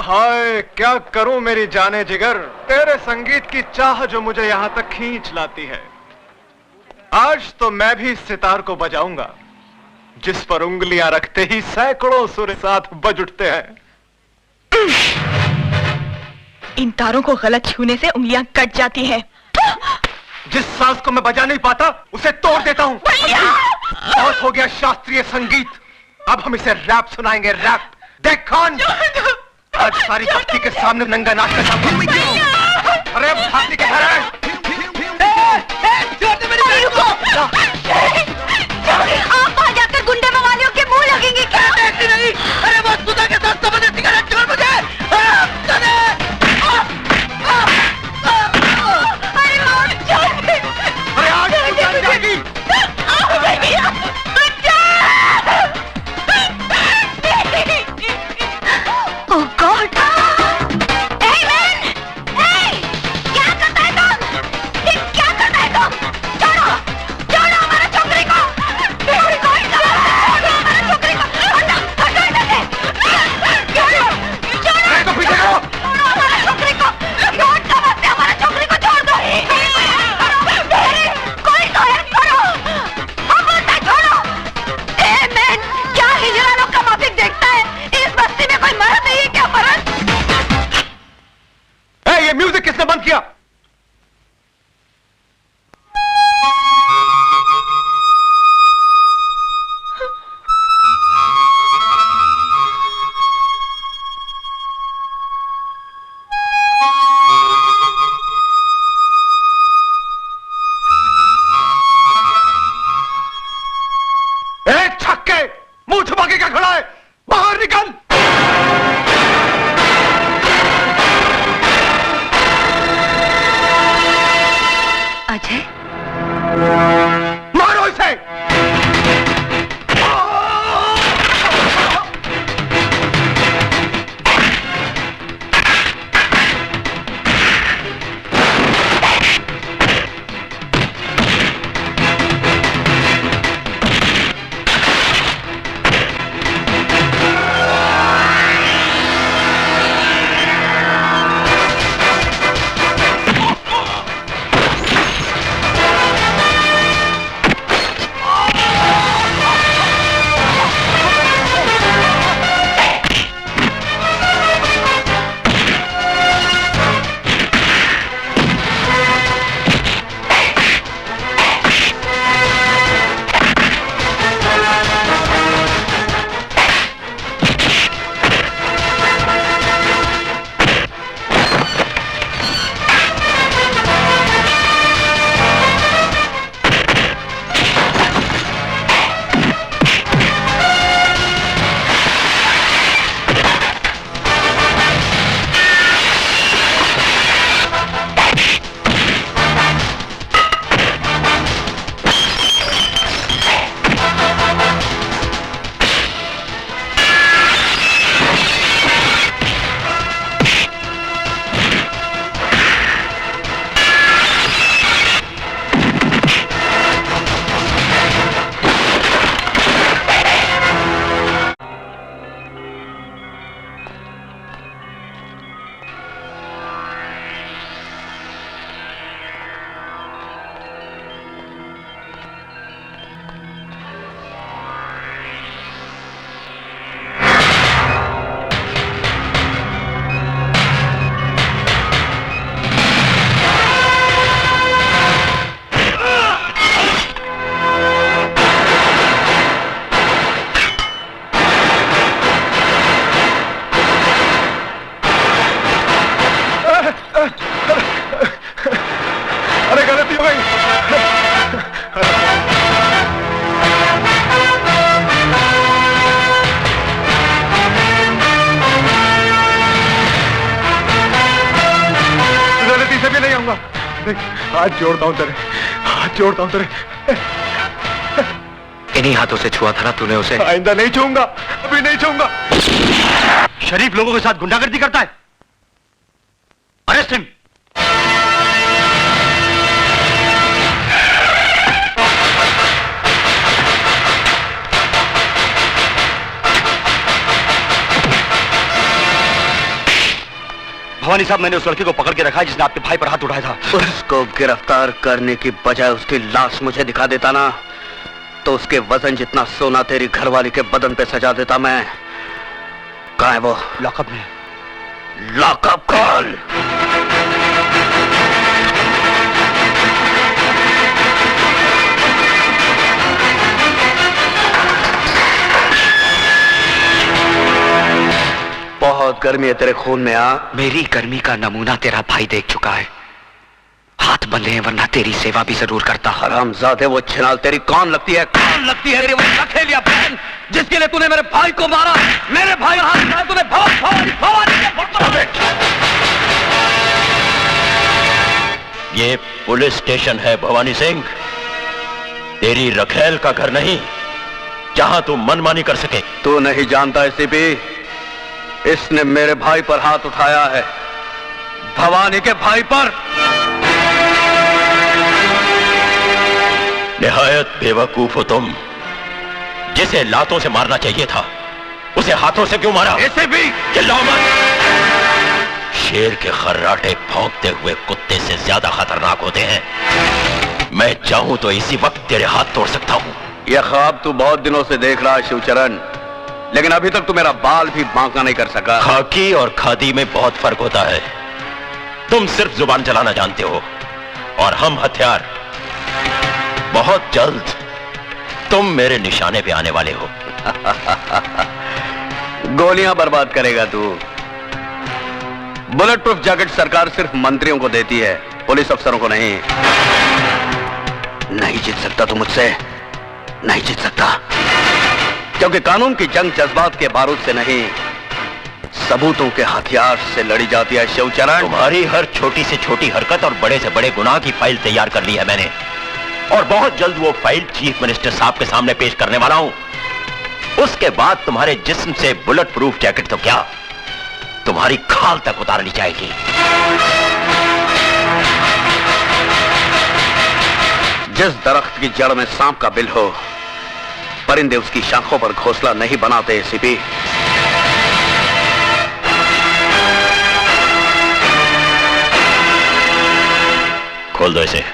हाय क्या करूं मेरी जाने जिगर, तेरे संगीत की चाह जो मुझे यहां तक खींच लाती है। आज तो मैं भी इस सितार को बजाऊंगा जिस पर उंगलियां रखते ही सैकड़ों सुर साथ बज उठते हैं। इन तारों को गलत छूने से उंगलियां कट जाती हैं। जिस सांस को मैं बजा नहीं पाता उसे तोड़ देता हूं। बहुत हो गया शास्त्रीय संगीत, अब हम इसे रैप सुनाएंगे, रैप। देख कौन आज सारी भक्ति के सामने नंगा नाच का। अरे भाती के घर आप वहां जाकर गुंडे मवालियों के मुंह लगेंगे क्या? नहीं, अरे वो सुधा के साथ समझ सिगारेट छोड़ मुझे। अरे आज जान जाएगी। Oh God! Hey man! Hey! क्या करता है तुम? क्या करता है तुम? छोड़ो! छोड़ो हमारे छोकरी को! छोड़ो हमारे छोकरी को! हटो! हटो इधर से! छोड़ो! छोड़ो! तो पीछे करो! छोड़ो हमारे छोकरी को! छोड़ दो मत, हमारे छोकरी को छोड़ दो! कोई तो है, करो! हम बोलते छोड़ो! Hey man! क्या हिजड़ालों का माफिक देखता है? इस बस्ती में कोई मर्द नहीं है क्या? मर्द? ये म्यूजिक किसने बंद किया? छक्के, मुंह छुपा के क्या खड़ा है? बाहर निकल! अजय, मारो इसे! हाथ जोड़ता हूं तेरे, हाथ जोड़ता हूं तेरे। इन्हीं हाथों से छुआ था ना तूने उसे? आइंदा नहीं छूऊंगा, अभी नहीं छूऊंगा। शरीफ लोगों के साथ गुंडागर्दी करता है, अरेस्ट हिम। भवानी साहब, मैंने उस लड़के को पकड़ के रखा है जिसने आपके भाई पर हाथ उठाया था। उसको गिरफ्तार करने की बजाय उसकी लाश मुझे दिखा देता ना, तो उसके वजन जितना सोना तेरी घरवाली के बदन पे सजा देता मैं। कहाँ है वो? लॉकअप में। Lockup call. बहुत गर्मी है तेरे खून में। मेरी गर्मी का नमूना तेरा भाई देख चुका है। हाथ बंधे हैं, वरना तेरी सेवा भी जरूर करता। हरामजादे, वो छिनाल तेरी कौन लगती है? कौन लगती है तेरी वो लखेलिया बहन, जिसके लिए तूने मेरे भाई को मारा? मेरे भाई हाथ में तूने ये पुलिस स्टेशन है भवानी सिंह, तेरी रखेल का घर नहीं जहां तू मनमानी कर सके। तू नहीं जानता एसीपी, इसने मेरे भाई पर हाथ उठाया है, भवानी के भाई पर। निहायत बेवकूफ हो तुम। जिसे लातों से मारना चाहिए था उसे हाथों से क्यों मारा? एसीपी चिल्लाओ मत। शेर के खर्राटे भौंकते हुए कुत्ते से ज्यादा खतरनाक होते हैं। मैं चाहूं तो इसी वक्त तेरे हाथ तोड़ सकता हूं। यह ख्वाब तू बहुत दिनों से देख रहा है शिवचरण, लेकिन अभी तक तू मेरा बाल भी बांका नहीं कर सका। खाकी और खादी में बहुत फर्क होता है। तुम सिर्फ जुबान चलाना जानते हो और हम हथियार। बहुत जल्द तुम मेरे निशाने पे आने वाले हो। गोलियां बर्बाद करेगा तू। बुलेट प्रूफ जैकेट सरकार सिर्फ मंत्रियों को देती है, पुलिस अफसरों को नहीं। नहीं जीत सकता तू मुझसे, नहीं जीत सकता, क्योंकि कानून की जंग जज्बात के बारूद से नहीं, सबूतों के हथियार से लड़ी जाती है शिवचरण। तुम्हारी हर छोटी से छोटी हरकत और बड़े से बड़े गुनाह की फाइल तैयार कर ली है मैंने, और बहुत जल्द वो फाइल चीफ मिनिस्टर साहब के सामने पेश करने वाला हूं। उसके बाद तुम्हारे जिस्म से बुलेट प्रूफ जैकेट तो क्या, तुम्हारी खाल तक उतार ली जाएगी। जिस दरख्त की जड़ में सांप का बिल हो, परिंदे उसकी शाखों पर घोंसला नहीं बनाते एसीपी। खोल दो इसे।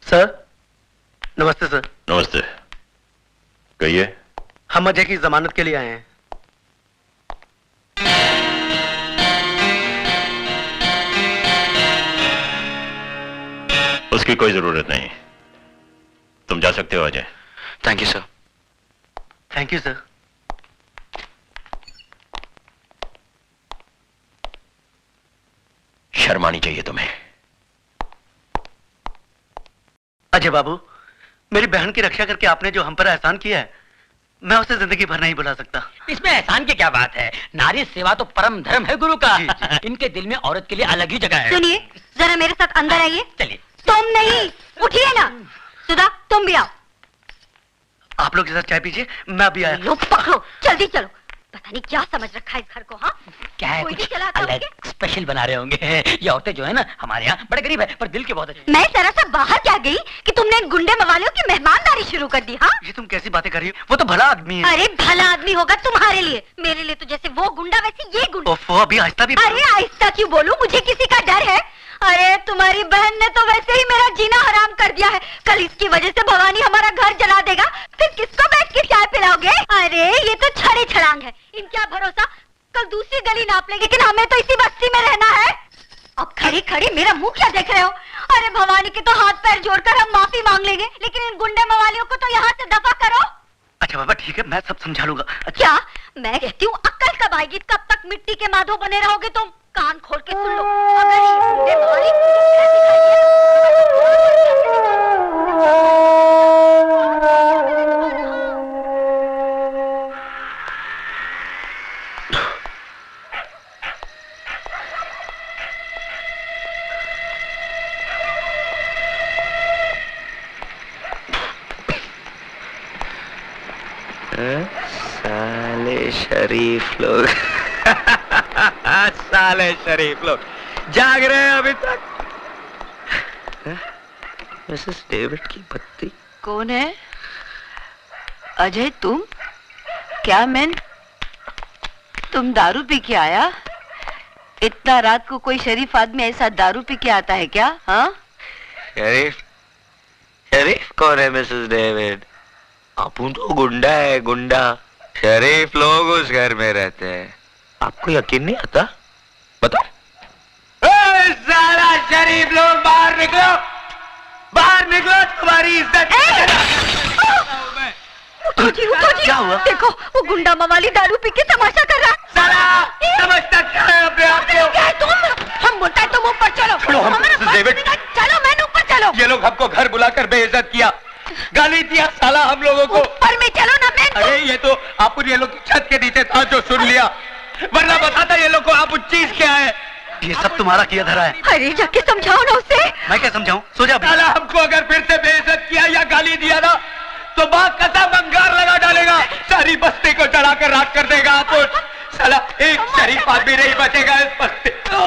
सर नमस्ते। सर नमस्ते, कहिए। हम अजय की जमानत के लिए आए हैं। उसकी कोई जरूरत नहीं, तुम जा सकते हो Ajay. Thank you sir. Thank you sir. शर्म आनी चाहिए तुम्हें। अजय बाबू, मेरी बहन की रक्षा करके आपने जो हम पर एहसान किया है, मैं उसे जिंदगी भर नहीं भुला सकता। इसमें एहसान की क्या बात है? नारी सेवा तो परम धर्म है गुरु का। जी, जी। इनके दिल में औरत के लिए अलग ही जगह है। सुनिए, जरा मेरे साथ अंदर आइए। चलिए। तुम नहीं, उठिए ना। सुधा, तुम भी आओ। आप लोग के साथ चाय पीजिए, मैं अभी आया। लो पकड़ो, जल्दी चलो। पता नहीं क्या समझ रखा है इस घर को। हाँ, क्या है, कोई भी कुछ चलाता अलग होंगे। स्पेशल बना रहे होंगे। ये औरतें जो है ना हमारे यहाँ बड़े गरीब है, पर दिल के बहुत अच्छे। मैं जरा सा बाहर क्या गई कि तुमने इन गुंडे मवालियों की मेहमानदारी शुरू कर दी। हाँ, ये तुम कैसी बातें कर रही हो? वो तो भला आदमी है। अरे भला आदमी होगा तुम्हारे लिए, मेरे लिए तो जैसे वो गुंडा वैसे ये गुंडा। ओफो, अभी आहिस्ता भी। अरे आहिस्ता क्यों बोलूं, मुझे किसी का डर है? अरे तुम्हारी बहन ने तो वैसे ही मेरा जीना हराम कर दिया है। कल इसकी वजह से भवानी हमारा घर जला देगा, फिर किसको बैठ के चाय पिलाओगे? अरे ये तो छड़े छड़ांग है, इनका भरोसा। कल दूसरी गली नाप लेंगे, लेकिन हमें तो इसी बस्ती में रहना है। अब खड़ी खड़ी मेरा मुंह क्या देख रहे हो? अरे भवानी के तो हाथ पैर जोड़कर हम माफी मांग लेंगे, लेकिन इन गुंडे मवालियों को तो यहाँ से दफा करो। अच्छा बाबा ठीक है, मैं सब समझा लूंगा। क्या? मैं कहती हूँ अक्ल कब आएगी? कब तक मिट्टी के माधो बने रहोगे तुम? कान खोल के सुन लो, अगर ये गुंडे मवाली मुझे साले शरीफ लोग। साले शरीफ लोग, जाग रहे हैं अभी तक? मिसेस डेविड की पत्नी कौन है? अजय तुम? क्या मैन, तुम दारू पी के आया? इतना रात को कोई शरीफ आदमी ऐसा दारू पी के आता है क्या? हाँ? शरीफ? शरीफ कौन है मिसेस डेविड? अपुन तो गुंडा है, गुंडा। शरीफ लोग उस घर में रहते हैं। आपको यकीन नहीं आता? बताओ। सारा शरीफ लोग बाहर निकलो, बाहर निकलो, तुम्हारी इज्जत। उठो जी, क्या हुआ? देखो वो गुंडा मवाली दारू पी के तमाशा कर रहा है। साला समझता क्या है अपने आप को? क्या है तुम? हम बोलता है तुम ऊपर चलो। चलो हम हमारा मिसेस डेविड। चलो मैंने ऊपर चलो। ये लोग हमको घर बुलाकर बेइज्जत किया, गाली दिया साला हम लोगों को। ऊपर में चलो ना मैन। अरे ये तो आप ये लोग की छत के नीचे था जो सुन लिया, वरना बताता ये लोग को आप चीज क्या है। ये सब तुम्हारा किया धरा है। अरे जाके समझाओ ना उसे। मैं क्या समझाऊं? सो जा। साला हमको अगर फिर से बेइज्जत किया या गाली दिया ना तो बाग कसम अंगार लगा डालेगा, सारी बस्ती को जला कर राख कर देगा। आप साला एक शरीफ आदमी नहीं बचेगा इस बस्ती को।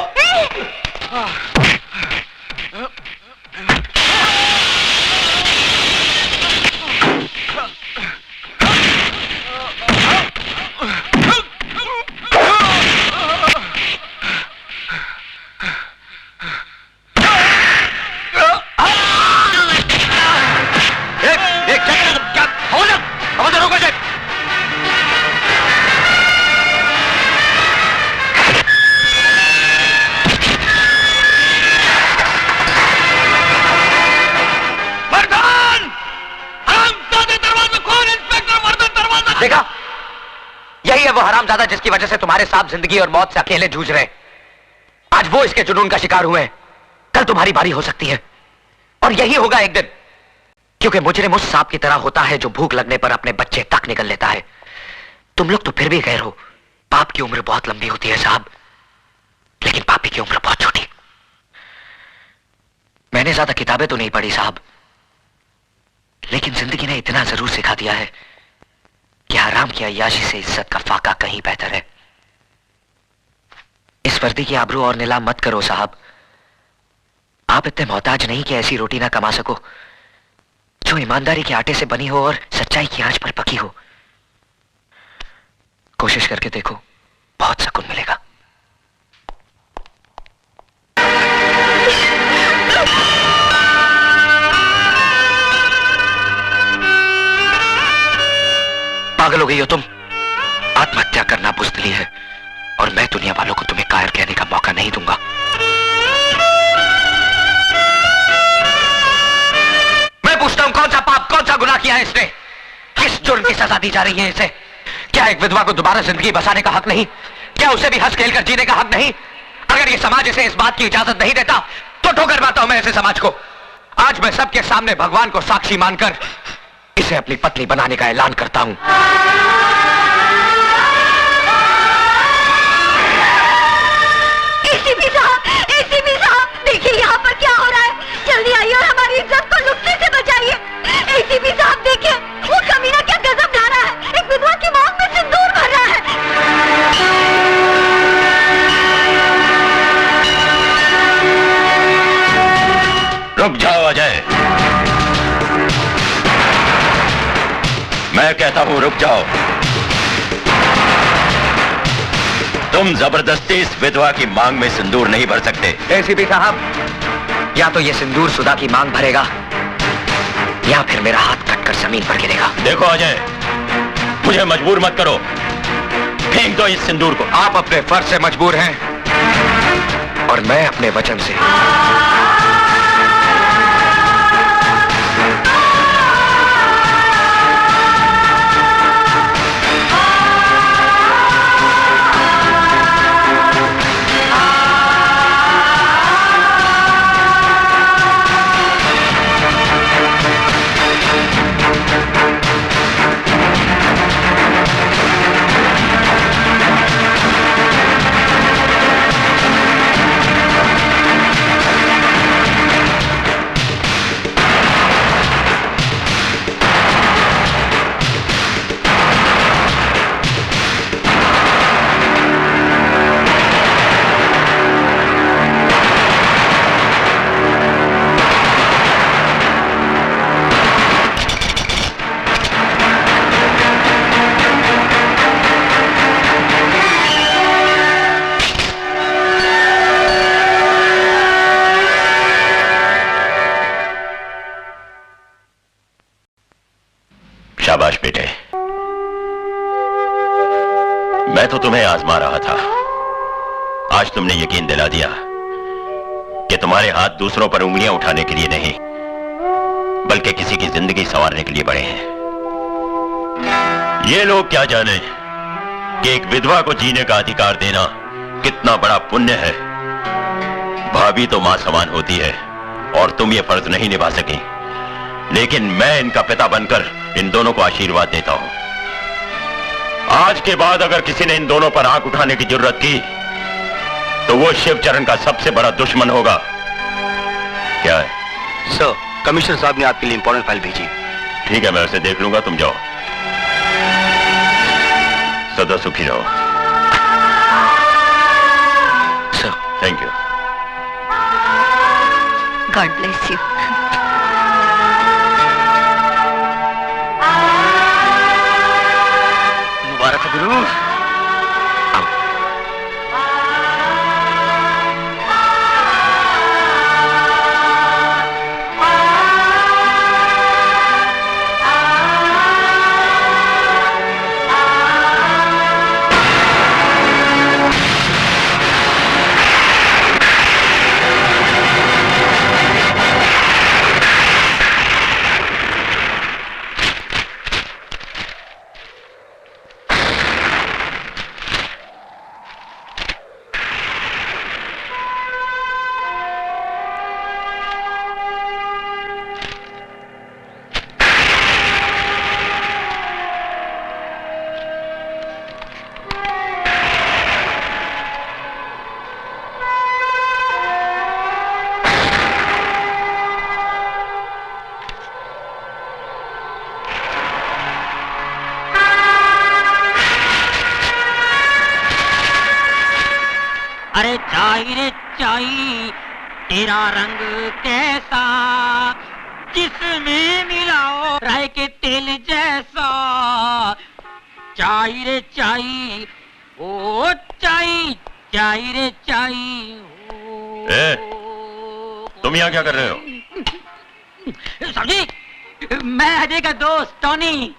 देखा, यही है वो हरामजादा जिसकी वजह से तुम्हारे साथ जिंदगी और मौत से अकेले जूझ रहे हैं। आज वो इसके जुनून का शिकार हुए हैं, कल तुम्हारी बारी हो सकती है और यही होगा एक दिन, क्योंकि मुजरिम उस सांप की तरह होता है जो भूख लगने पर अपने बच्चे तक निकल लेता है। तुम लोग तो फिर भी गैर हो। पाप की उम्र बहुत लंबी होती है साहब, लेकिन पापी की उम्र बहुत छोटी। मैंने ज्यादा किताबें तो नहीं पढ़ी साहब, लेकिन जिंदगी ने इतना जरूर सिखा दिया है कि हराम की अय्याशी से इज्जत का फाका कहीं बेहतर है। इस वर्दी की आबरू और नीलाम मत करो साहब। आप इतने मोहताज नहीं कि ऐसी रोटी ना कमा सको जो ईमानदारी के आटे से बनी हो और सच्चाई की आंच पर पकी हो। कोशिश करके देखो, बहुत सुकून मिलेगा। पागल हो गई हो तुम? आत्महत्या करना बुज़दिली है और मैं दुनिया वालों को तुम्हें कायर कहने का मौका नहीं दूंगा। मैं पूछता हूं, कौन सा पाप, कौन सा गुनाह किया है इसने? किस जुर्म की सजा दी जा रही है इसे? क्या एक विधवा को दोबारा जिंदगी बसाने का हक नहीं? क्या उसे भी हंस खेल कर जीने का हक नहीं? अगर ये समाज इसे इस बात की इजाजत नहीं देता तो ठोकर मारता हूं मैं ऐसे समाज को। आज मैं सबके सामने भगवान को साक्षी मानकर इसे अपनी पत्नी बनाने का ऐलान करता हूं। एसीपी साहब, देखिए यहाँ पर क्या हो रहा है। जल्दी आइए और हमारी इज्जत को लुटने से बचाइए। एसीपी साहब देखिए, वो कमीना क्या गजब ढा रहा है। एक विधवा की मांग में सिंदूर भर रहा है। रुक जाओ अजय, मैं कहता हूं रुक जाओ। तुम जबरदस्ती इस विधवा की मांग में सिंदूर नहीं भर सकते। एसीपी साहब, या तो ये सिंदूर सुधा की मांग भरेगा या फिर मेरा हाथ कटकर जमीन पर गिरेगा। देखो अजय, मुझे मजबूर मत करो, फेंक दो इस सिंदूर को। आप अपने फर्ज से मजबूर हैं और मैं अपने वचन से। तुम्हें आजमा रहा था। आज तुमने यकीन दिला दिया कि तुम्हारे हाथ दूसरों पर उंगलियां उठाने के लिए नहीं, बल्कि किसी की जिंदगी संवारने के लिए बड़े हैं। ये लोग क्या जाने कि एक विधवा को जीने का अधिकार देना कितना बड़ा पुण्य है। भाभी तो मां समान होती है और तुम ये फर्ज नहीं निभा सकी, लेकिन मैं इनका पिता बनकर इन दोनों को आशीर्वाद देता हूं। आज के बाद अगर किसी ने इन दोनों पर आंख उठाने की जरूरत की तो वो शिवचरण का सबसे बड़ा दुश्मन होगा। क्या है? सर, कमिश्नर साहब ने आपके लिए इंपॉर्टेंट फाइल भेजी। ठीक है, मैं उसे देख लूंगा, तुम जाओ। सदा सुखी रहो। Sir, thank you. God bless you. मुबारक हो गुरु। अरे चाई रे चाई तेरा रंग कैसा, जिसमें मिलाओ राय के तेल जैसा। चाई रे चाई, ओ चाई, चाई रे चाई। तुम यहाँ क्या कर रहे हो? साहब जी, मैं अजय का दोस्त टॉनी।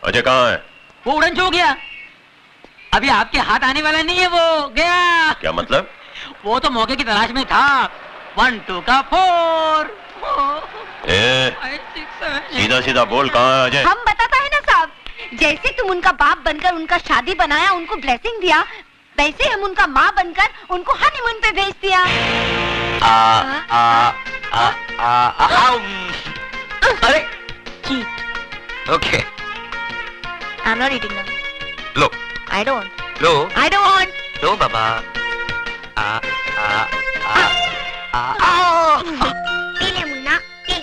अजय कहाँ है? वो उड़न छू गया, अभी आपके हाथ आने वाला नहीं है, वो गया। क्या मतलब? वो तो मौके की तलाश में था। 1 2 का 4। सीधा सीधा बोल, कहाँ है अजय? हम बताता है ना साहब, जैसे तुम उनका बाप बनकर उनका शादी बनाया, उनको ब्लेसिंग दिया, वैसे हम उनका माँ बनकर उनको हनीमून पे भेज दिया। अरे जी, okay, I'm not eating them. लो I don't. लो I don't want. लो बाबा। पी ले मुन्ना, पी।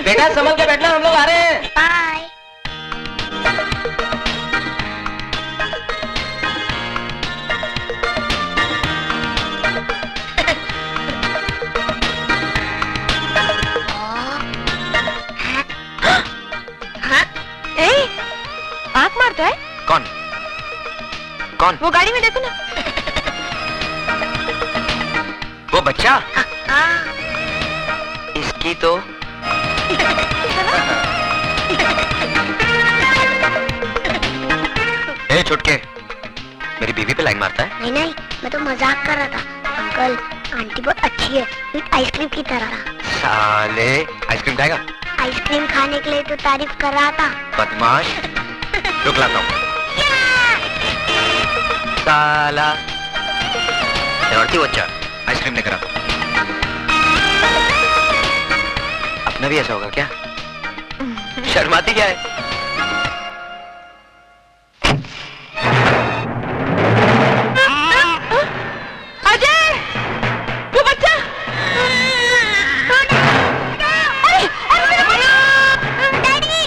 बेटा संभल के बैठना, हम लोग आ रहे हैं। Bye. आँख मारता है? कौन? कौन? वो गाड़ी में देखो ना। वो बच्चा? इसकी तो ए छुटके, मेरी बीवी पे लाइन मारता है? नहीं नहीं, मैं तो मजाक कर रहा था। अंकल, आंटी बहुत अच्छी है, विद आइसक्रीम की तरह। साले, आइसक्रीम खाएगा? आइसक्रीम खाने के लिए तो तारीफ कर रहा था। बदमाश, रुक लाता हूँ। साला शरारती बच्चा, आइसक्रीम लेकर आता हूँ। अपना भी ऐसा होगा क्या? शर्माती क्या है? अजय, वो बच्चा। डैडी,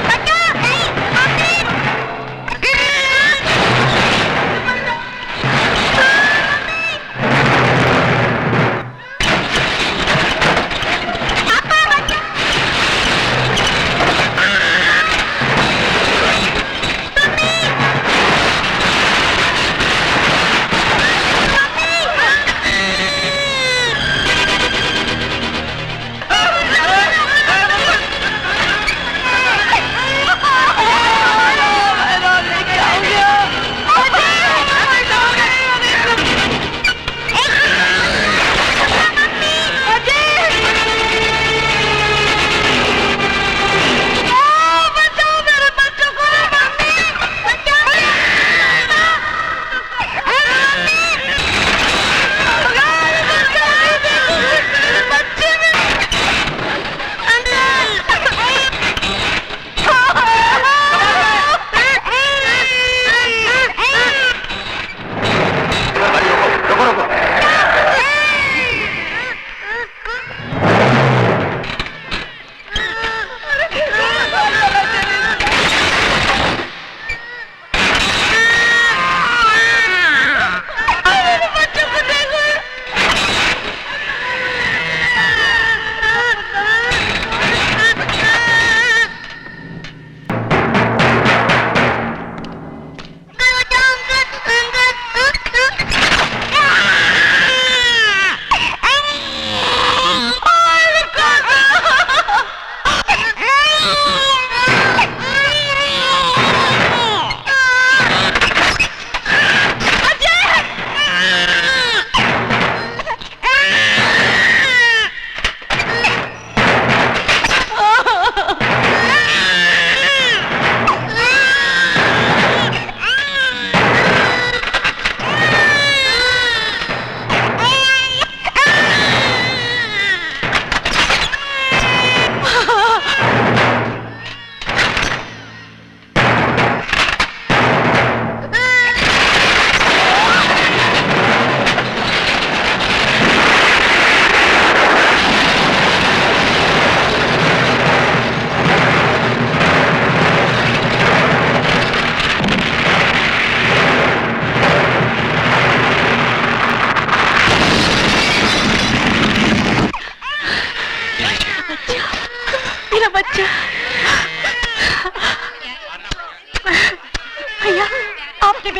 बच्चा,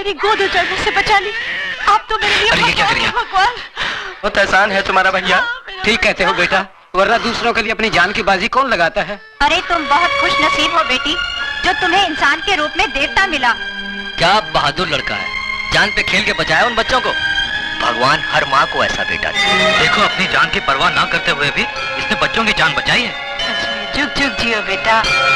मेरी गोद उजड़ने से बचा ली। आप तो मेरे लिए अरे ये क्या कर रही है? भगवान। बहुत एहसान है तुम्हारा भैया। ठीक कहते हो बेटा, वरना दूसरों के लिए अपनी जान की बाजी कौन लगाता है? अरे तुम बहुत खुश नसीब हो बेटी, जो तुम्हें इंसान के रूप में देवता मिला। क्या बहादुर लड़का है, जान पे खेल के बचाया उन बच्चों को। भगवान हर माँ को ऐसा बेटा दे। देखो, अपनी जान की परवाह ना करते हुए भी इसने बच्चों की जान बचाई है। जुग जुग जियो बेटा।